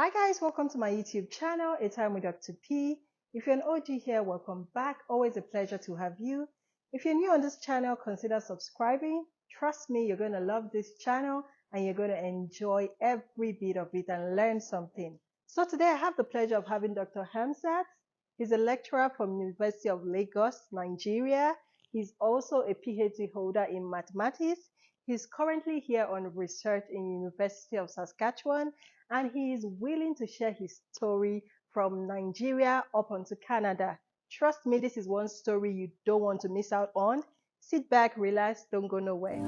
Hi guys, welcome to my YouTube channel, A Time with Dr. P. If you're an OG here, welcome back. Always a pleasure to have you. If you're new on this channel, consider subscribing. Trust me, you're going to love this channel and you're going to enjoy every bit of it and learn something. So today I have the pleasure of having Dr. Hamzat. He's a lecturer from University of Lagos, Nigeria. He's also a PhD holder in mathematics. He's currently here on research in University of Saskatchewan, and he is willing to share his story from Nigeria up onto Canada. Trust me, this is one story you don't want to miss out on. Sit back, relax, don't go nowhere.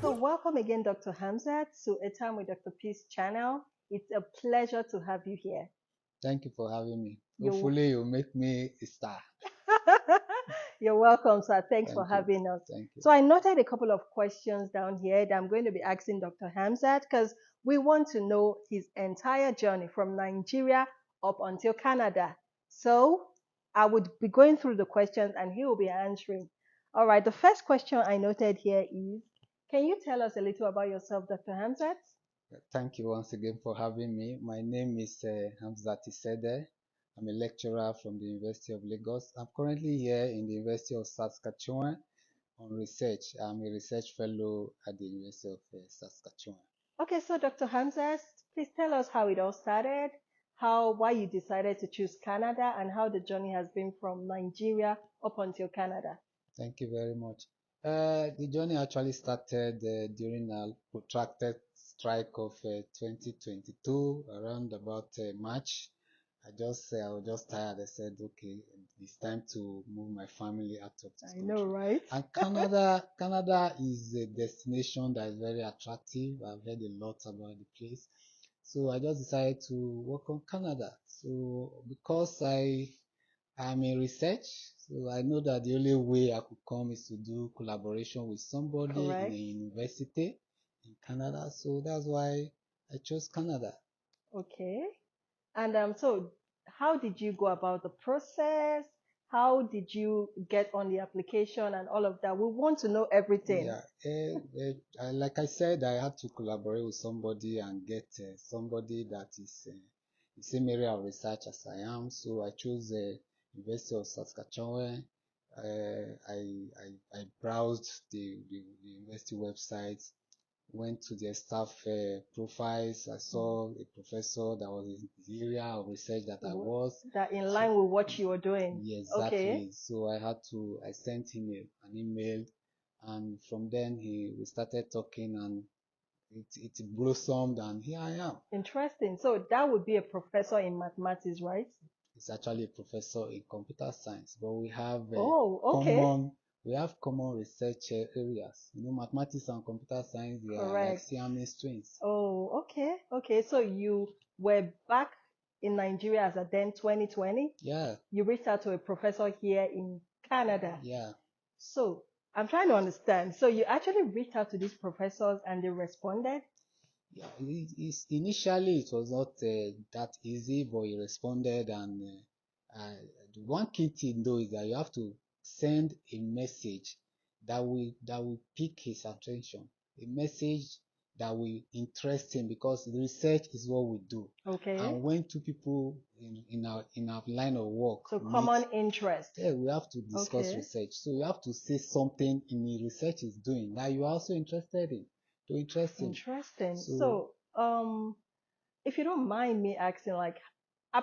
So welcome again, Dr. Hamzat, to A Time with Dr. P's channel. It's a pleasure to have you here. Thank you for having me. You're Hopefully, you'll make me a star. You're welcome, sir. Thanks for Thank you. having us. Thank you. So I noted a couple of questions down here that I'm going to be asking Dr. Hamzat because we want to know his entire journey from Nigeria up until Canada. So I would be going through the questions and he will be answering. All right, the first question I noted here is, can you tell us a little about yourself, Dr. Hamzat? Thank you once again for having me. My name is Hamzat Isede. I'm a lecturer from the University of Lagos. I'm currently here in the University of Saskatchewan on research. I'm a research fellow at the University of Saskatchewan. Okay, so Dr. Hamzat, please tell us how it all started, why you decided to choose Canada, and how the journey has been from Nigeria up until Canada. Thank you very much. The journey actually started during a protracted strike of 2022, around about March. I was just tired. I said, okay, it's time to move my family out of this I know, country. right? And Canada is a destination that is very attractive. I've heard a lot about the place. So I just decided to work on Canada. So because I'm in research, so I know that the only way I could come is to do collaboration with somebody Correct. in a university in Canada. So that's why I chose Canada. Okay. And so how did you go about the process? How did you get on the application and all of that? We want to know everything. Yeah, like I said, I had to collaborate with somebody and get somebody that is the same area of research as I am. So I chose University of Saskatchewan. I browsed the university website, went to their staff profiles. I saw a professor that was in the area of research that I was. That in line with what you were doing. Yeah, exactly. Okay. So I sent him an email, and from then we started talking, and it blossomed, and here I am. Interesting. So that would be a professor in mathematics, right? It's actually a professor in computer science, but Oh, okay. common research areas. You know, mathematics and computer science, they are like Correct. Siamese twins. Oh, okay. Okay. So you were back in Nigeria as at then 2020. Yeah, You reached out to a professor here in Canada. yeah. So I'm trying to understand. So you actually reached out to these professors and they responded? Yeah, initially it was not that easy, but he responded, and the one key thing though is that you have to send a message that will pick his attention, a message that will interest him, because the research is what we do. Okay. And when two people in our line of work So meet, common interest. yeah, we have to discuss Okay. research. So you have to say something in the research is doing that you are also interested in, to interest him. Interesting. So So, if you don't mind me asking, like,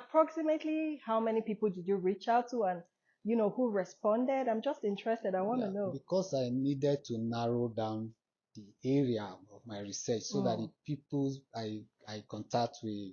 approximately how many people did you reach out to and, who responded? I'm just interested. I want yeah, to know. because I needed to narrow down the area of my research so that the people I contact will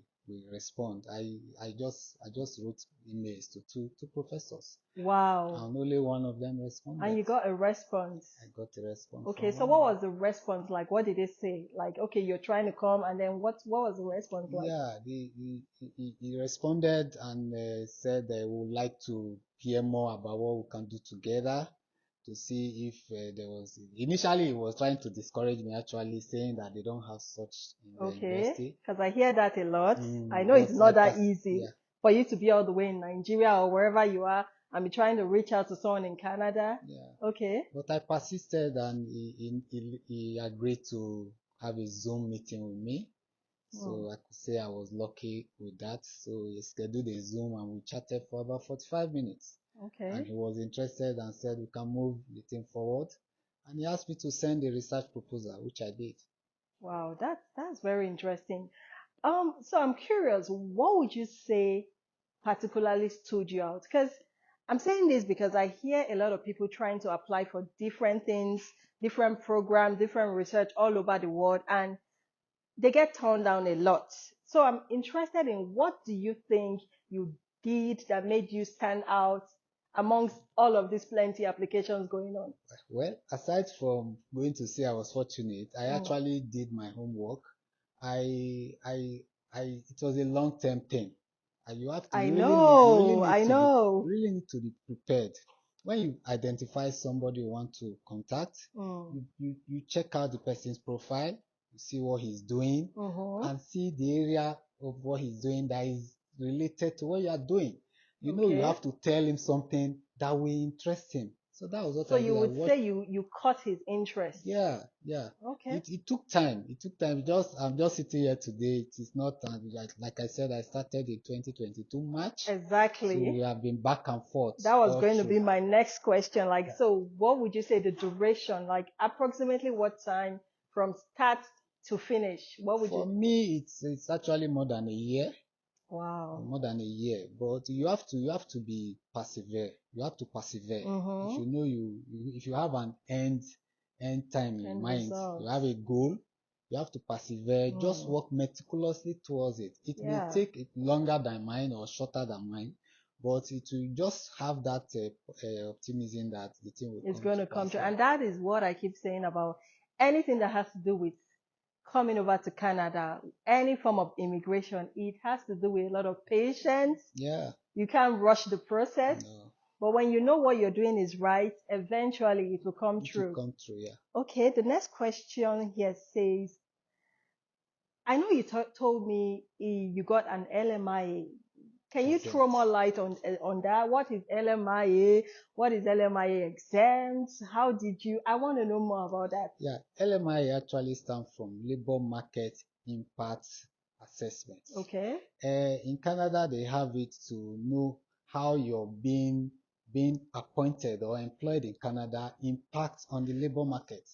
respond. I just wrote emails to two professors, Wow. and only one of them And responded. you got a response. I got a response Okay, from so one what of them. was the response like? What did they say? Like, okay, you're trying to come, and then what was the response like? Yeah, he responded and said they would like to hear more about what we can do together, to see if there was. Initially, he was trying to discourage me, actually, saying that they don't have such in the Okay, university. because I hear that a lot. I know But it's not that easy yeah, for you to be all the way in Nigeria or wherever you are and be trying to reach out to someone in Canada. yeah. Okay, But I persisted, and he agreed to have a Zoom meeting with me. So I could say I was lucky with that. So he scheduled a Zoom and we chatted for about 45 minutes. And he Okay. was interested and said we can move the thing forward. And he asked me to send a research proposal, which I did. Wow, that's very interesting. So I'm curious, what would you say particularly stood you out? Because I'm saying this because I hear a lot of people trying to apply for different things, different programs, different research all over the world, and they get turned down a lot. So I'm interested in what do you think you did that made you stand out amongst all of these plenty applications going on? Well, aside from going to say I was fortunate, I Mm. actually did my homework. I, I, it was a long-term thing. And you have to, I you really know, need I to be, know. prepared. When you identify somebody you want to contact, Mm. you check out the person's profile, you see what he's doing, Mm-hmm. and see the area of what he's doing that is related to what you are doing. You know, you Okay. have to tell him something that will interest him. So that was what So I you did. I would watched. say you caught his interest. Yeah, yeah. Okay. It took time. It took time. I'm just sitting here today. It is not like I said. I started in 2022 March, so we Exactly. have been back and forth That was all going to through. be my next question. Like, Yeah. so what would you say the duration, like approximately what time from start to finish? What would For you? me, it's actually more than a year. Wow. More than a year, but you have to be persevere. You have to persevere. If Mm-hmm. you know if you have an end time in End mind, you results. have a goal, you have to persevere. Just Mm. work meticulously towards it. It may Yeah. take it longer than mine or shorter than mine, but it will just have that optimism that the thing will It's come going to to come pass. to, Yeah. and that is what I keep saying about anything that has to do with coming over to Canada, any form of immigration. It has to do with a lot of patience. Yeah. You can't rush the process, No, but when you know what you're doing is right, eventually it will come it will true. come true. Yeah. Okay, the next question here says, I know you told me you got an LMIA. Can you throw Exempt. more light on that? What is LMIA? What is LMIA exempt? How did you? I want to know more about that. Yeah, LMIA actually stands from Labor Market Impact Assessment. Okay. In Canada, they have it to know how you're being appointed or employed in Canada impacts on the labor market.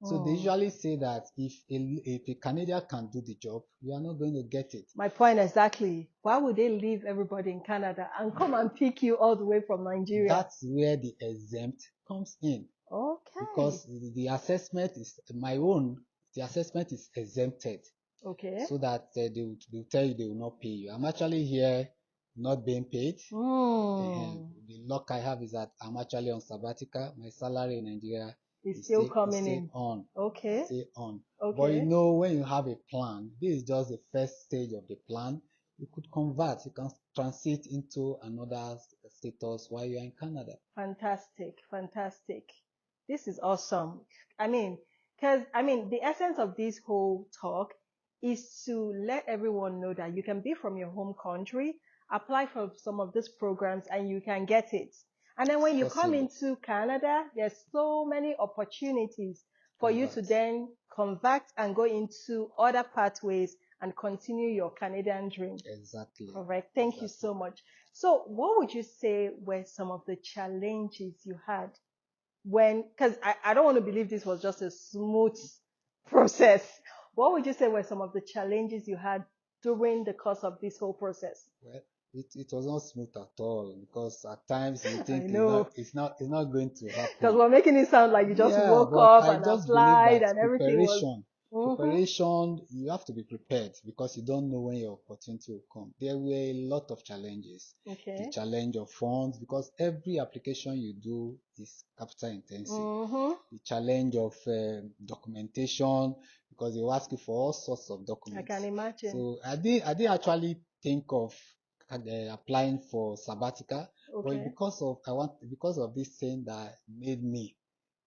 So they Hmm. usually say that if a Canadian can do the job, you are not going to get it. My point exactly. Why would they leave everybody in Canada and come and pick you all the way from Nigeria? That's where the exempt comes in. Okay. Because the assessment is my own, the assessment is exempted Okay. so that they'll tell you they will not pay you. I'm actually here not being paid. Hmm. The luck I have is that I'm actually on sabbatical. My salary in Nigeria It's still is coming still in. on. Okay. Still on. But you Okay. know, when you have a plan, this is just the first stage of the plan. You could convert, you can transit into another status while you're in Canada. Fantastic. Fantastic. This is awesome. I mean, the essence of this whole talk is to let everyone know that you can be from your home country, apply for some of these programs, and you can get it. And then It's when you come possible. into Canada, there's so many opportunities for you to Convert. then convert and go into other pathways and continue your Canadian dream. Exactly. Correct. Thank you Exactly. so much. So, what would you say were some of the challenges you had when, because I don't want to believe this was just a smooth process. What would you say were some of the challenges you had during the course of this whole process? Well, it was not smooth at all because at times you I think know, it's not going to because happen. we're making it sound like you just Yeah, woke but up I and just believe applied that and everything was. Mm-hmm. you have to be prepared because you don't know when your opportunity will come. There were a lot of challenges. The Okay. challenge of funds because every application you do is capital intensive. Mm-hmm. The challenge of documentation because they will ask you for all sorts of I can documents. imagine. So I didn't actually think of applying for sabbatical, but Okay. because of this thing that made me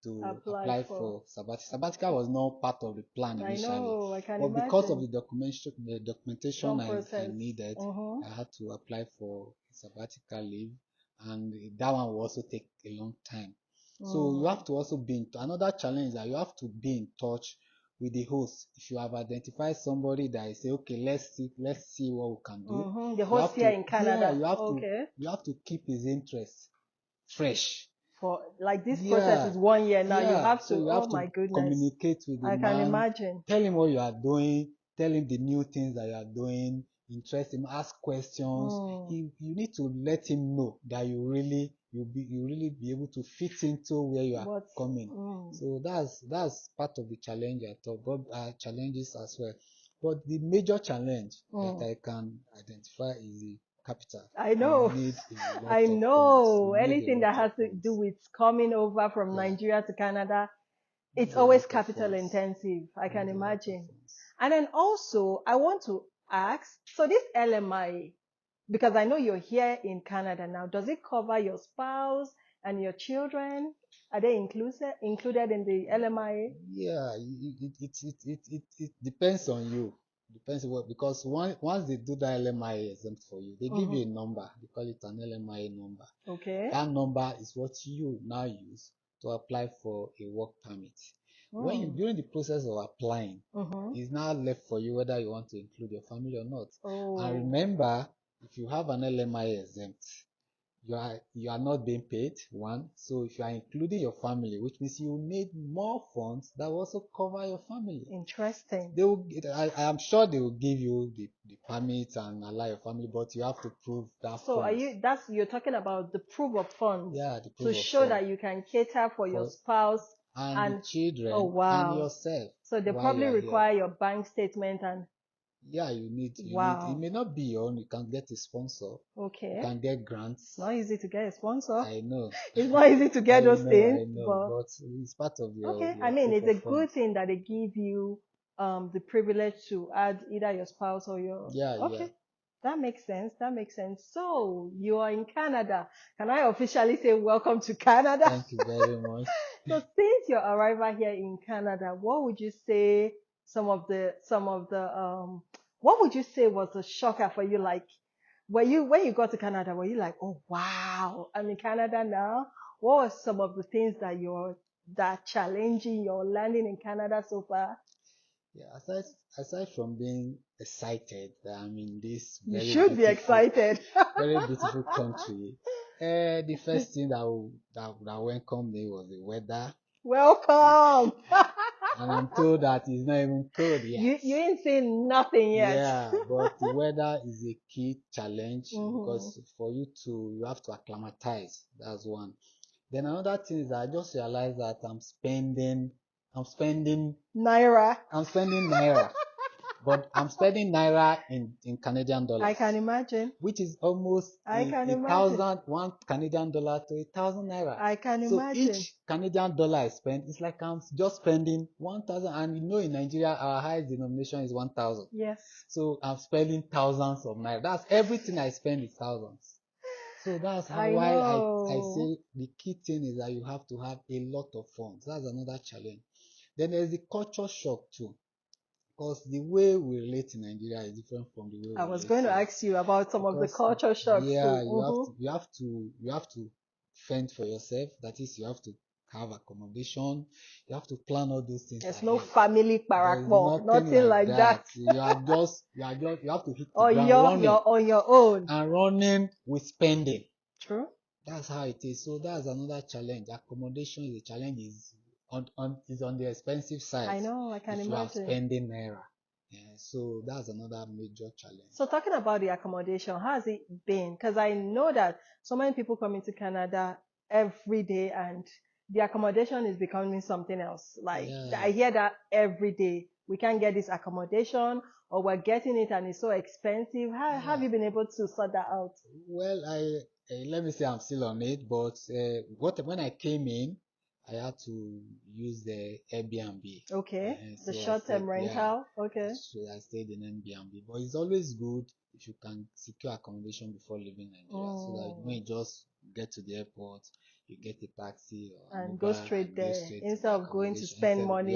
to Apply apply for. for sabbatical. Sabbatical was not part of the plan I initially, know, I can but because of imagine. the documentation Some I process. needed, Mm-hmm. I had to apply for sabbatical leave, and that one will also take a long time. So you have Mm. to also be in another challenge that you have to be in touch with the host. If you have identified somebody that is say, okay, let's see what we can do. The You host have here to, in yeah, Canada. you have Okay. to keep his interest fresh. For like this process Yeah, is 1 year now. You yeah. have So to. you Oh have my to goodness. communicate with the I can man. imagine. Tell him what you are doing. Tell him the new things that you are doing. Interest him. Ask questions. You need to let him know that you really be able to fit into where you are coming. So that's part of the challenge I thought, but challenges as well. But the major challenge that I can identify is the capital. I know. You need a lot I of funds. know. You need a Anything lot that has of to funds. do with coming over from Yeah. Nigeria to Canada, it's Need a always lot of capital funds. intensive. I can Need a lot of imagine. funds. And then also, I want to ask, so this LMIA, because I know you're here in Canada now, does it cover your spouse and your children? Are they included in the LMIA? Yeah, it depends on you. Depends on what, because once they do the LMIA exempt for you, they give you a number. They call it an LMIA number. Okay. That number is what you now use to apply for a work permit. During the process of applying, it's now left for you whether you want to include your family or not. And remember, if you have an LMIA exempt, you are not being paid, one. So if you are including your family, which means you need more funds that will also cover your family. Interesting. I am sure they will give you the permit and allow your family, but you have to prove that. So you're talking about the proof of funds. Yeah, the proof to of show funds. that you can cater for your spouse and the children and yourself. So they probably require your bank statement and yeah, you need it may not be your own. You can get a sponsor. Okay. You can get grants. It's not easy to get a sponsor. I know. It's not easy to get those things. I know, but it's part of your Okay. your I mean, proof it's a of good funds. thing that they give you the privilege to add either your spouse or your Okay. That makes sense. That makes sense. So you are in Canada. Can I officially say welcome to Canada? Thank you very much. So since your arrival here in Canada, what would you say what would you say was a shocker for you? Like when you got to Canada, were you like, oh wow, I'm in Canada now? What were some of the things that challenging you're learning in Canada so far? Yeah, aside from being excited that I'm in this You very should be excited. very beautiful country, the first thing that welcomed me was the weather. Welcome. And I'm told that it's not even cold yet. You ain't seen nothing yet. Yeah, but the weather is a key challenge because you have to acclimatize. That's one. Then another thing is that I just realized that I'm spending Naira. But I'm spending naira in Canadian dollars. I can imagine. Which is almost one Canadian dollar to 1,000 naira. I can imagine. So each Canadian dollar I spend, it's like I'm just spending 1,000. And in Nigeria, our highest denomination is 1,000. Yes. So I'm spending thousands of naira. That's everything I spend is thousands. So that's why I say the key thing is that you have to have a lot of funds. That's another challenge. Then there's the culture shock too. Because the way we relate in Nigeria is different from the way I was going to ask you about some of the culture shocks too. You have to fend for yourself. That is, you have to have accommodation. You have to plan all those things. There's no family parakmo, nothing like that. You have to hit the ground running. You're on your own. And running with spending. True. That's how it is. So that's another challenge. Accommodation is a challenge. Is on the expensive side. I know, I can imagine. If you are spending naira. Yeah, so that's another major challenge. So talking about the accommodation, how has it been? Because I know that so many people come into Canada every day and the accommodation is becoming something else. Like I hear that every day. We can't get this accommodation or we're getting it and it's so expensive. How have you been able to sort that out? Well, let me say I'm still on it, but when I came in, I had to use the Airbnb. Okay, the short-term rental. Okay. So I stayed in Airbnb, but it's always good if you can secure accommodation before leaving Nigeria, so that when you just get to the airport, you get a taxi and go straight there instead of going to spend money.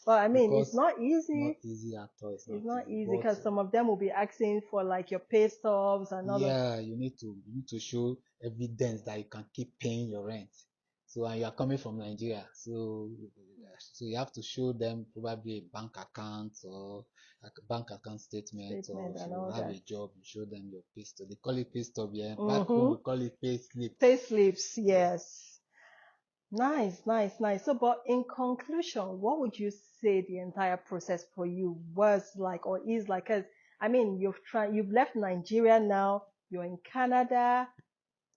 But I mean, it's not easy. Not easy at all. It's not easy because some of them will be asking for like your pay stubs and all. Yeah, you need to show evidence that you can keep paying your rent. So and you are coming from Nigeria, so So you have to show them probably a bank account or like a bank account statement, or if and you all have that. a job, you show them your pay stub. They call it pay stub, yeah. Back home Mm-hmm. we call it pay slip. Pay slips, Yeah. yes. Nice, nice, nice. So, but in conclusion, what would you say the entire process for you was like or is like? 'Cause I mean, you've left Nigeria now, you're in Canada.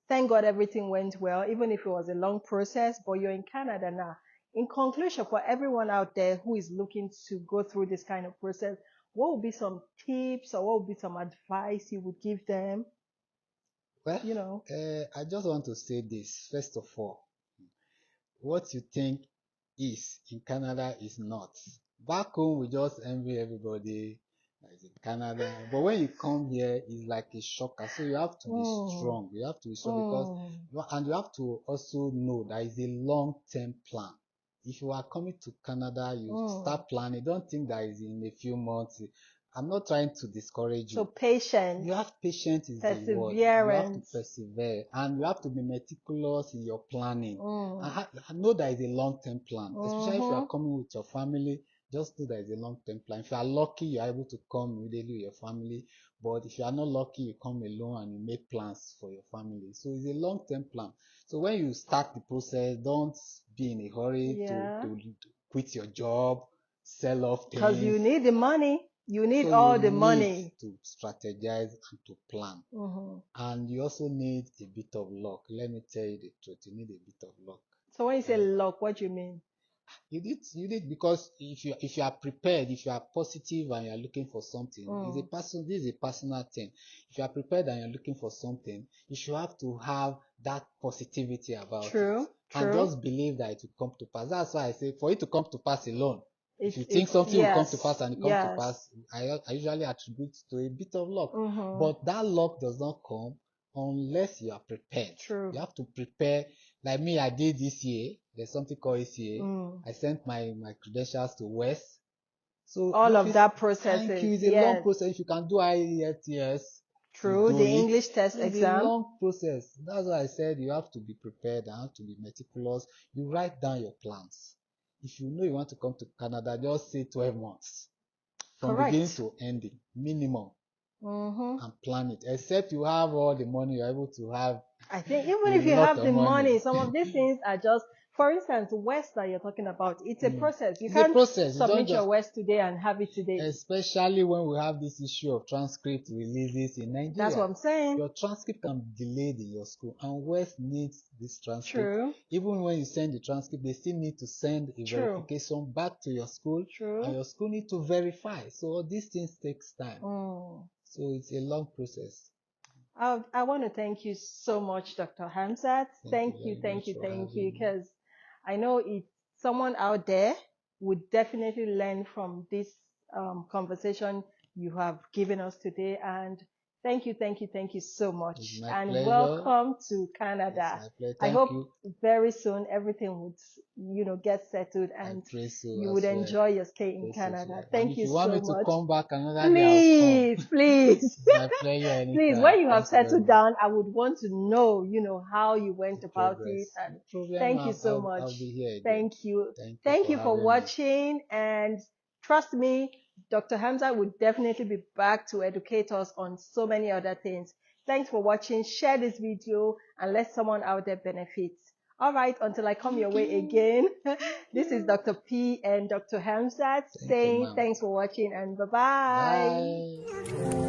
Thank God everything went well, even if it was a long process, but you're in Canada now. In conclusion, for everyone out there who is looking to go through this kind of process, what would be some tips or what would be some advice you would give them? Well, You know, I just want to say this. First of all, what you think is in Canada is not. Back home, we just envy everybody that is in Canada. But when you come here, it's like a shocker. So you have to be mm, strong. You have to be strong because, and you have to also know that it's a long-term plan. If you are coming to Canada, you mm. start planning. Don't think that is in a few months. I'm not trying to discourage So you. patience, You have patience is the word. You have to perseverance. persevere and you have to be meticulous in your planning. Mm, I know that is a long-term plan, especially if you are mm-hmm. coming with your family. Just know that is a long-term plan. If you are lucky, you are able to come immediately with your family. But if you are not lucky, you come alone and you make plans for your family. So it's a long-term plan. So when you start the process, don't be in a hurry Yeah, to quit your job, sell off because things. you need the money. You need So you all the need money. to strategize and to plan. Mm-hmm. And you also need a bit of luck. Let me tell you the truth. You need a bit of luck. So when you say Uh, luck, what do you mean? you need because if you are prepared, if you are positive and you are looking for something, Mm. this is a personal thing. If you are prepared and you're looking for something, you should have to have that positivity about it. True, And true. just believe that it will come to pass. That's why I say for it to come to pass alone. If you think It's something will come to pass yes, and it come to yes. pass, I usually attribute to a bit of luck. Mm-hmm. But that luck does not come unless you are prepared. True. You have to prepare. Like me, I did this year. There's something called ACA. Mm. I sent my credentials to West. So All if of it's, that thank you, processes, it's a long yes. process. If you can do IELTS, you True. do The it. English test So it's a exam. long process. That's why I said you have to be prepared and have to be meticulous. You write down your plans. If you know you want to come to Canada, just say 12 months from beginning Correct. to ending, minimum, Mm-hmm. and plan it. Except you have all the money, you're able to have I think even a if you lot have of the money. money, some of these things are just, for instance, West that you're talking about, it's a Mm. process. You It's a can't process. It's not submit your just, West today and have it today. especially when we have this issue of transcript releases in That's what Nigeria. I'm saying. Your transcript can be delayed in your school, and West needs this transcript. True, Even when you send the transcript, they still need to send a true, verification back to your school, and true. your school need to verify. So all these things takes time. Mm. So it's a long process. I want to thank you so much, Dr. Hamzat. Thank you very much for Thank you, having me. because I know someone out there would definitely learn from this conversation you have given us today. And thank you so It's much. my And pleasure. welcome to It's Canada. my pleasure. I Thank hope you. very soon everything would, get settled I and pray so you would as well. enjoy your stay in Pray so as Canada. well. And Thank if you you want so me to much. come back another day, I'll come. Please, please. It's my pleasure Please, anytime. when you have Thank you very settled much. down, I would want to know, how you The went about it. progress. And No problem. thank you so much. I'll be here again. Thank you. Thank you Thank for you for having me. watching. And trust me, Dr. Hamza would definitely be back to educate us on so many other things. Thanks for watching. Share this video and let someone out there benefit. All right, until I come your way again, this is Dr. P and Dr. Hamzat Thank you, saying ma'am. thanks for watching and bye-bye. Bye.